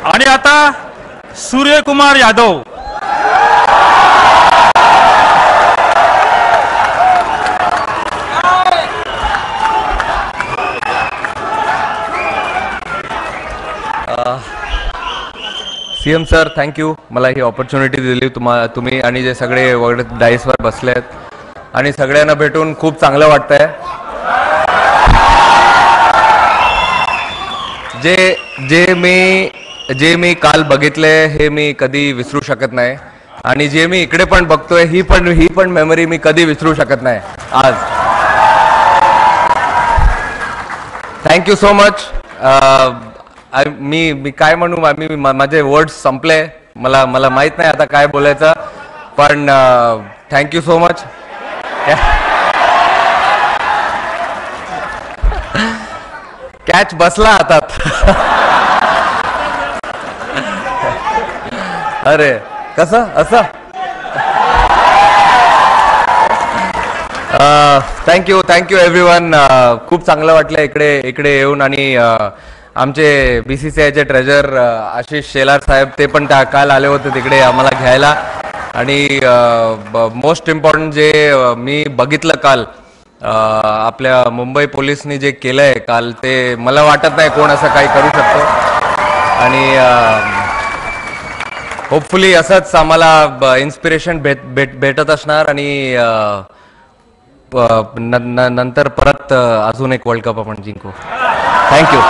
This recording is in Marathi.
आणि आता Suryakumar Yadav. CM sir, thank you मला ही ऑपॉर्च्युनिटी दिली. तुम्ही आणि जे सगळे वगैरे डाईसवर बसले आहेत आणि सगळ्यांना भेटून खूप चांगलं वाटतंय. जे मी काल बघितले हे मी कधी विसरू शकत नाही आणि जे मी इकडे पण बघतोय ही पण मेमरी मी कधी विसरू शकत नाही आज. Thank you so much. मी काय म्हणू, माझे वर्ड्स संपले. मला माहित नाही आता काय बोलायचं, पण थँक्यू सो मच. कॅच बसला हातात. अरे कसं असं. Thank you everyone. खूप चांगलं वाटलं इकडे येऊन. आणि आमचे BCCIचे ट्रेजर आशिष शेलार साहेब ते पण काल आले होते तिकडे आम्हाला घ्यायला. आणि मोस्ट इम्पॉर्टंट जे मी बघितलं काल आपल्या मुंबई पोलिसनी जे केलंय काल, ते मला वाटत नाही कोण असं काही करू शकतो. आणि होपफुली असंच आम्हाला इन्स्पिरेशन भेटत असणार आणि नंतर परत अजून एक वर्ल्ड कप आपण जिंकू. थँक्यू.